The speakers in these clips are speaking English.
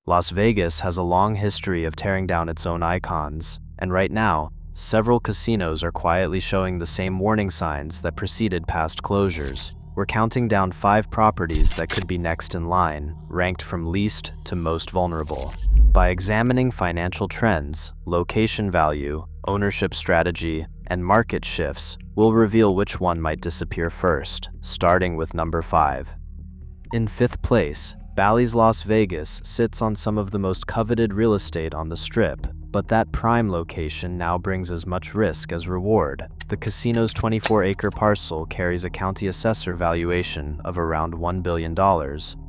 Las Vegas has a long history of tearing down its own icons, and right now, several casinos are quietly showing the same warning signs that preceded past closures. We're counting down 5 properties that could be next in line, ranked from least to most vulnerable. By examining financial trends, location value, ownership strategy, and market shifts, we'll reveal which one might disappear first, starting with number 5. In 5th place, Bally's Las Vegas sits on some of the most coveted real estate on the Strip, but that prime location now brings as much risk as reward. The casino's 24-acre parcel carries a county assessor valuation of around $1 billion,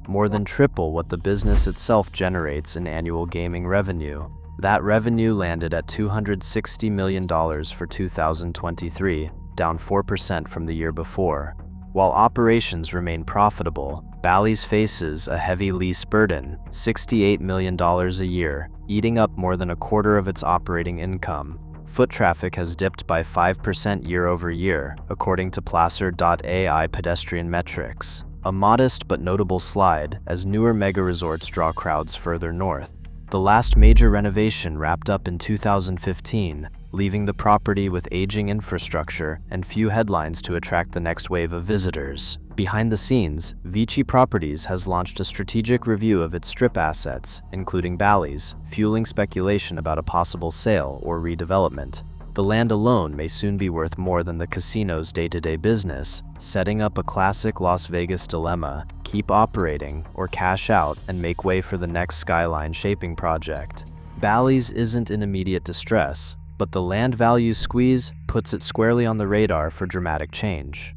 more than triple what the business itself generates in annual gaming revenue. That revenue landed at $260 million for 2023, down 4% from the year before. While operations remain profitable, Bally's faces a heavy lease burden, $68 million a year, eating up more than a quarter of its operating income. Foot traffic has dipped by 5% year over year, according to Placer.ai pedestrian metrics. A modest but notable slide as newer mega-resorts draw crowds further north. The last major renovation wrapped up in 2015, leaving the property with aging infrastructure and few headlines to attract the next wave of visitors. Behind the scenes, Vici Properties has launched a strategic review of its Strip assets, including Bally's, fueling speculation about a possible sale or redevelopment. The land alone may soon be worth more than the casino's day-to-day business, setting up a classic Las Vegas dilemma: keep operating or cash out and make way for the next skyline shaping project. Bally's isn't in immediate distress, but the land value squeeze puts it squarely on the radar for dramatic change.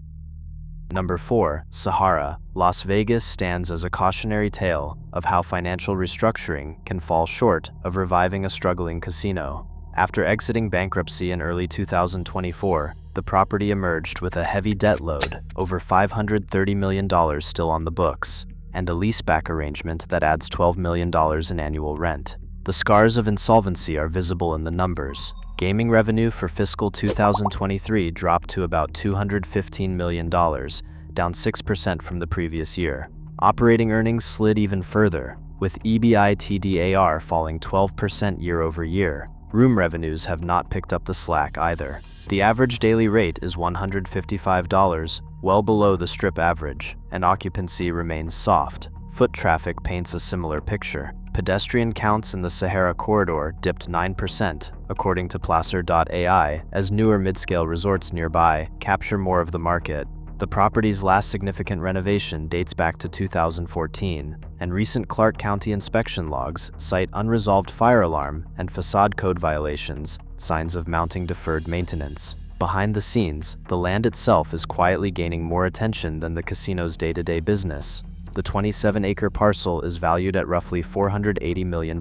Number 4, Sahara. Las Vegas stands as a cautionary tale of how financial restructuring can fall short of reviving a struggling casino. After exiting bankruptcy in early 2024, the property emerged with a heavy debt load, over $530 million still on the books, and a leaseback arrangement that adds $12 million in annual rent. The scars of insolvency are visible in the numbers. Gaming revenue for fiscal 2023 dropped to about $215 million, down 6% from the previous year. Operating earnings slid even further, with EBITDA falling 12% year over year. Room revenues have not picked up the slack either. The average daily rate is $155, well below the Strip average, and occupancy remains soft. Foot traffic paints a similar picture. Pedestrian counts in the Sahara corridor dipped 9%, according to Placer.ai, as newer mid-scale resorts nearby capture more of the market. The property's last significant renovation dates back to 2014, and recent Clark County inspection logs cite unresolved fire alarm and facade code violations, signs of mounting deferred maintenance. Behind the scenes, the land itself is quietly gaining more attention than the casino's day-to-day business. The 27-acre parcel is valued at roughly $480 million,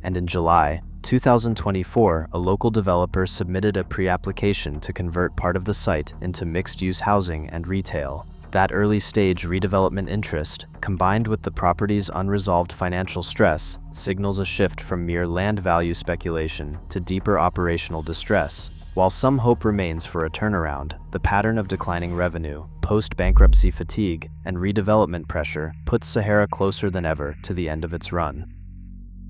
and in July 2024, a local developer submitted a pre-application to convert part of the site into mixed-use housing and retail. That early-stage redevelopment interest, combined with the property's unresolved financial stress, signals a shift from mere land value speculation to deeper operational distress. While some hope remains for a turnaround, the pattern of declining revenue, post-bankruptcy fatigue, and redevelopment pressure puts Sahara closer than ever to the end of its run.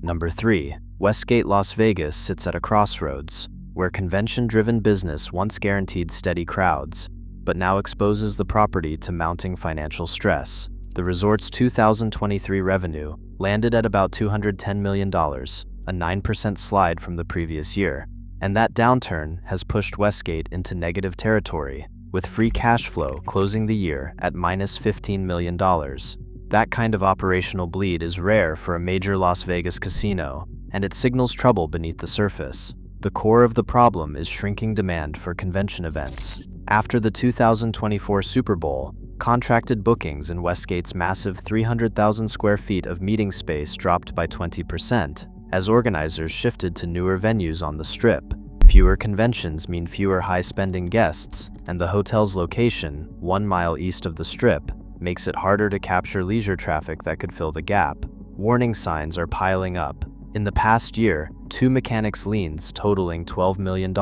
Number 3. Westgate Las Vegas sits at a crossroads, where convention-driven business once guaranteed steady crowds, but now exposes the property to mounting financial stress. The resort's 2023 revenue landed at about $210 million, a 9% slide from the previous year. And that downturn has pushed Westgate into negative territory, with free cash flow closing the year at minus $15 million. That kind of operational bleed is rare for a major Las Vegas casino, and it signals trouble beneath the surface. The core of the problem is shrinking demand for convention events. After the 2024 Super Bowl, contracted bookings in Westgate's massive 300,000 square feet of meeting space dropped by 20%, as organizers shifted to newer venues on the Strip. Fewer conventions mean fewer high-spending guests, and the hotel's location, 1 mile east of the Strip, makes it harder to capture leisure traffic that could fill the gap. Warning signs are piling up. In the past year, 2 mechanics' liens totaling $12 million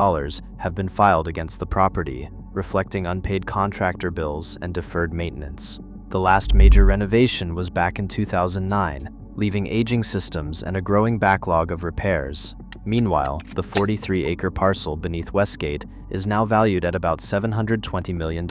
have been filed against the property, reflecting unpaid contractor bills and deferred maintenance. The last major renovation was back in 2009, leaving aging systems and a growing backlog of repairs. Meanwhile, the 43-acre parcel beneath Westgate is now valued at about $720 million,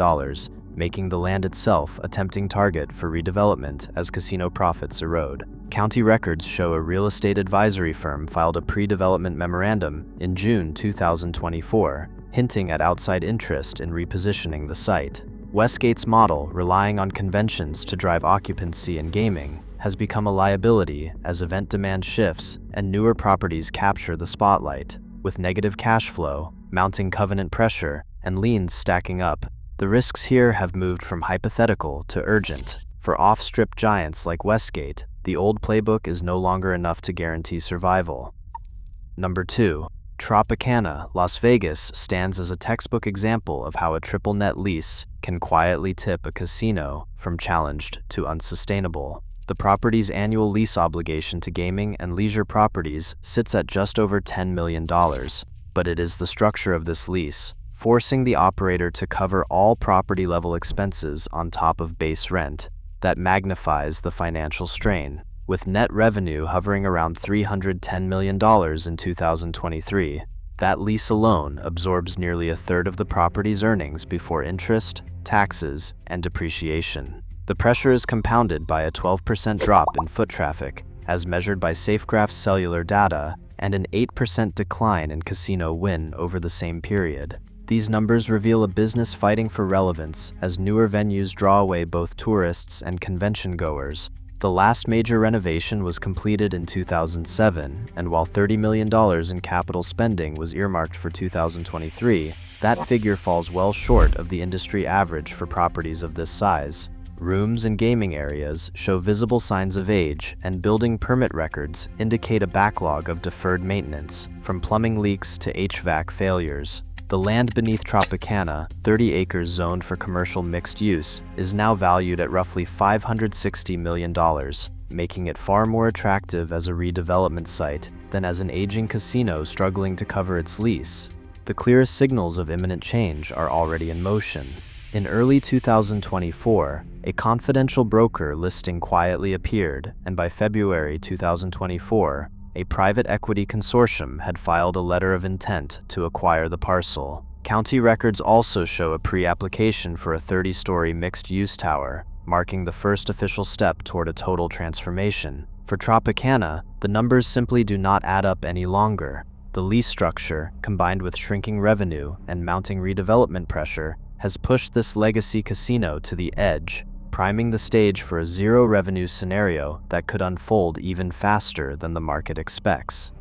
making the land itself a tempting target for redevelopment as casino profits erode. County records show a real estate advisory firm filed a pre-development memorandum in June 2024, hinting at outside interest in repositioning the site. Westgate's model, relying on conventions to drive occupancy and gaming, has become a liability as event demand shifts and newer properties capture the spotlight. With negative cash flow, mounting covenant pressure, and liens stacking up, the risks here have moved from hypothetical to urgent. For off-strip giants like Westgate, the old playbook is no longer enough to guarantee survival. Number 2. Tropicana, Las Vegas stands as a textbook example of how a triple net lease can quietly tip a casino from challenged to unsustainable. The property's annual lease obligation to gaming and leisure properties sits at just over $10 million, but it is the structure of this lease, forcing the operator to cover all property-level expenses on top of base rent, that magnifies the financial strain. With net revenue hovering around $310 million in 2023, that lease alone absorbs nearly a third of the property's earnings before interest, taxes, and depreciation. The pressure is compounded by a 12% drop in foot traffic, as measured by Safegraph's cellular data, and an 8% decline in casino win over the same period. These numbers reveal a business fighting for relevance as newer venues draw away both tourists and convention-goers. The last major renovation was completed in 2007, and while $30 million in capital spending was earmarked for 2023, that figure falls well short of the industry average for properties of this size. Rooms and gaming areas show visible signs of age, and building permit records indicate a backlog of deferred maintenance, from plumbing leaks to HVAC failures. The land beneath Tropicana, 30 acres zoned for commercial mixed use, is now valued at roughly $560 million, making it far more attractive as a redevelopment site than as an aging casino struggling to cover its lease. The clearest signals of imminent change are already in motion. In early 2024, a confidential broker listing quietly appeared, and by February 2024, a private equity consortium had filed a letter of intent to acquire the parcel. County records also show a pre-application for a 30-story mixed-use tower, marking the first official step toward a total transformation. For Tropicana, the numbers simply do not add up any longer. The lease structure, combined with shrinking revenue and mounting redevelopment pressure, has pushed this legacy casino to the edge, priming the stage for a zero-revenue scenario that could unfold even faster than the market expects.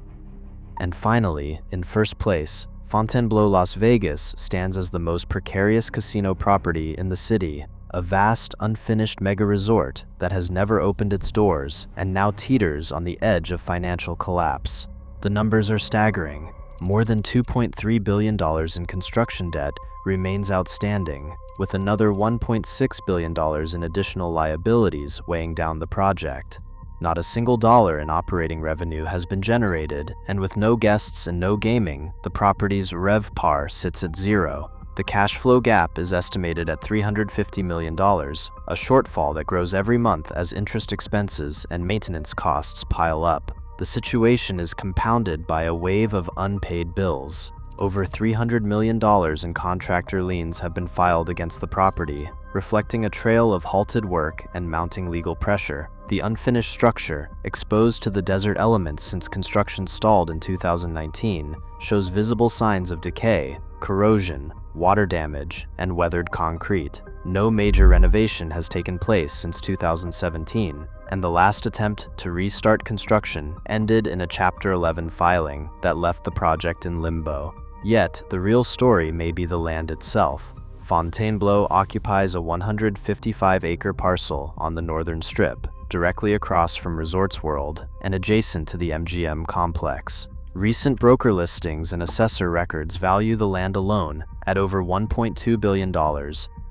And finally, in first place, Fontainebleau Las Vegas stands as the most precarious casino property in the city, a vast, unfinished mega-resort that has never opened its doors and now teeters on the edge of financial collapse. The numbers are staggering. More than $2.3 billion in construction debt remains outstanding, with another $1.6 billion in additional liabilities weighing down the project. Not a single dollar in operating revenue has been generated, and with no guests and no gaming, the property's RevPAR sits at zero. The cash flow gap is estimated at $350 million, a shortfall that grows every month as interest expenses and maintenance costs pile up. The situation is compounded by a wave of unpaid bills. Over $300 million in contractor liens have been filed against the property, reflecting a trail of halted work and mounting legal pressure. The unfinished structure, exposed to the desert elements since construction stalled in 2019, shows visible signs of decay, corrosion, water damage, and weathered concrete. No major renovation has taken place since 2017, and the last attempt to restart construction ended in a Chapter 11 filing that left the project in limbo. Yet, the real story may be the land itself. Fontainebleau occupies a 155-acre parcel on the northern strip, directly across from Resorts World and adjacent to the MGM complex. Recent broker listings and assessor records value the land alone at over $1.2 billion,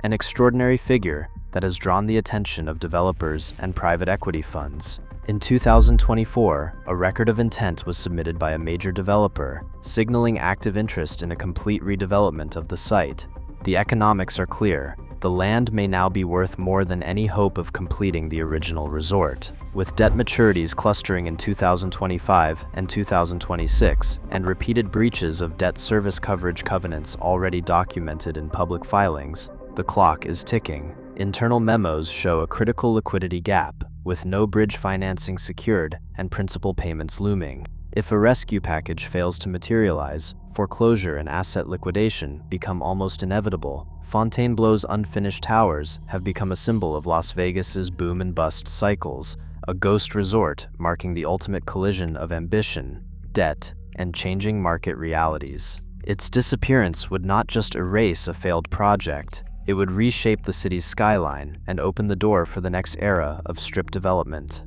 an extraordinary figure that has drawn the attention of developers and private equity funds. In 2024, a record of intent was submitted by a major developer, signaling active interest in a complete redevelopment of the site. The economics are clear. The land may now be worth more than any hope of completing the original resort. With debt maturities clustering in 2025 and 2026, and repeated breaches of debt service coverage covenants already documented in public filings, the clock is ticking. Internal memos show a critical liquidity gap, with no bridge financing secured and principal payments looming. If a rescue package fails to materialize, foreclosure and asset liquidation become almost inevitable. Fontainebleau's unfinished towers have become a symbol of Las Vegas's boom and bust cycles, a ghost resort marking the ultimate collision of ambition, debt, and changing market realities. Its disappearance would not just erase a failed project, it would reshape the city's skyline and open the door for the next era of Strip development.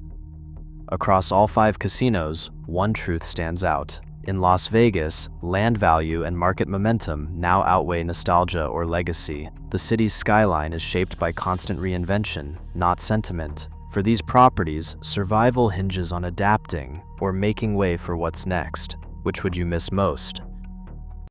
Across all 5 casinos, one truth stands out. In Las Vegas, land value and market momentum now outweigh nostalgia or legacy. The city's skyline is shaped by constant reinvention, not sentiment. For these properties, survival hinges on adapting or making way for what's next. Which would you miss most?